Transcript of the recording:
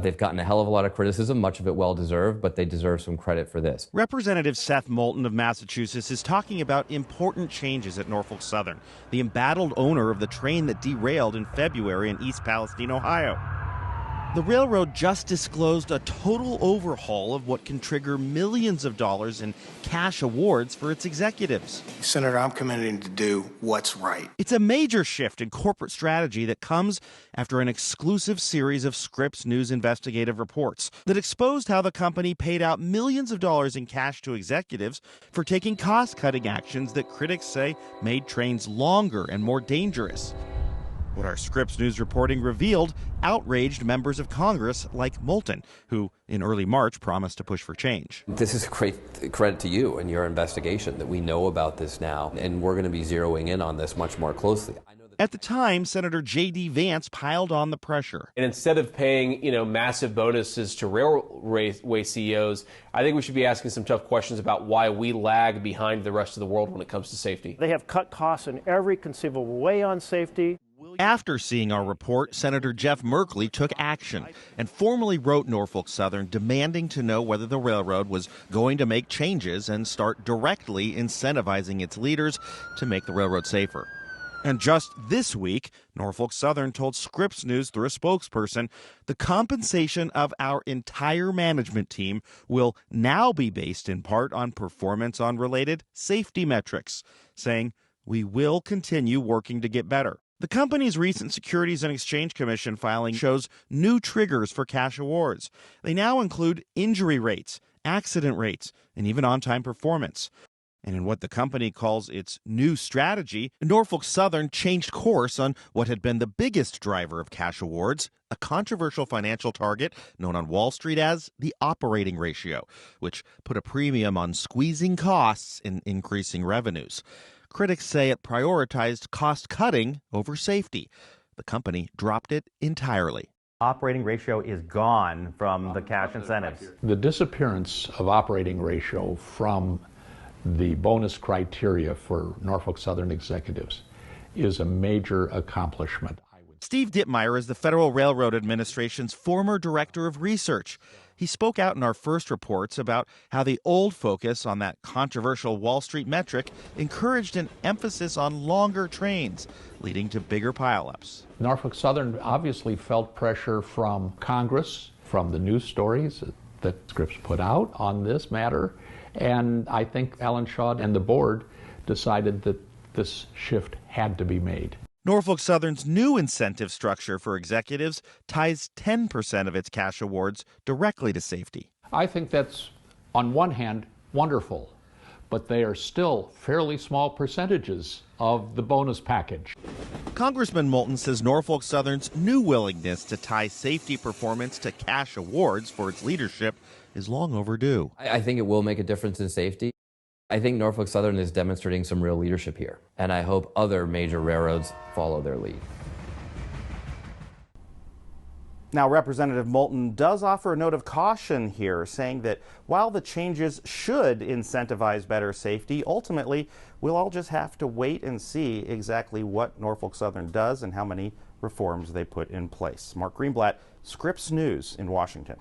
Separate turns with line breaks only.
They've gotten a hell of a lot of criticism, much of it well-deserved, but they deserve some credit for this.
Representative Seth Moulton of Massachusetts is talking about important changes at Norfolk Southern, the embattled owner of the train that derailed in February in East Palestine, Ohio. The railroad just disclosed a total overhaul of what can trigger millions of dollars in cash awards for its executives.
Senator, I'm committing to do what's right.
It's a major shift in corporate strategy that comes after an exclusive series of Scripps News investigative reports that exposed how the company paid out millions of dollars in cash to executives for taking cost-cutting actions that critics say made trains longer and more dangerous. What our Scripps News reporting revealed outraged members of Congress like Moulton, who in early March promised to push for change.
This is a great credit to you and your investigation that we know about this now, and we're going to be zeroing in on this much more closely.
At the time, Senator J.D. Vance piled on the pressure.
And instead of paying, massive bonuses to railway CEOs, I think we should be asking some tough questions about why we lag behind the rest of the world when it comes to safety.
They have cut costs in every conceivable way on safety.
After seeing our report, Senator Jeff Merkley took action and formally wrote Norfolk Southern demanding to know whether the railroad was going to make changes and start directly incentivizing its leaders to make the railroad safer. And just this week, Norfolk Southern told Scripps News through a spokesperson, the compensation of our entire management team will now be based in part on performance on related safety metrics, saying we will continue working to get better. The company's recent Securities and Exchange Commission filing shows new triggers for cash awards. They now include injury rates, accident rates, and even on-time performance. And in what the company calls its new strategy, Norfolk Southern changed course on what had been the biggest driver of cash awards, a controversial financial target known on Wall Street as the operating ratio, which put a premium on squeezing costs and increasing revenues. Critics say it prioritized cost-cutting over safety. The company dropped it entirely.
Operating ratio is gone from the cash incentives.
The disappearance of operating ratio from the bonus criteria for Norfolk Southern executives is a major accomplishment.
Steve Dittmeyer is the Federal Railroad Administration's former director of research. He spoke out in our first reports about how the old focus on that controversial Wall Street metric encouraged an emphasis on longer trains, leading to bigger pileups.
Norfolk Southern obviously felt pressure from Congress, from the news stories that Scripps put out on this matter, and I think Alan Shaw and the board decided that this shift had to be made.
Norfolk Southern's new incentive structure for executives ties 10% of its cash awards directly to safety.
I think that's, on one hand, wonderful, but they are still fairly small percentages of the bonus package.
Congressman Moulton says Norfolk Southern's new willingness to tie safety performance to cash awards for its leadership is long overdue.
I think it will make a difference in safety. I think Norfolk Southern is demonstrating some real leadership here, and I hope other major railroads follow their lead.
Now, Representative Moulton does offer a note of caution here, saying that while the changes should incentivize better safety, ultimately we'll all just have to wait and see exactly what Norfolk Southern does and how many reforms they put in place. Mark Greenblatt, Scripps News in Washington.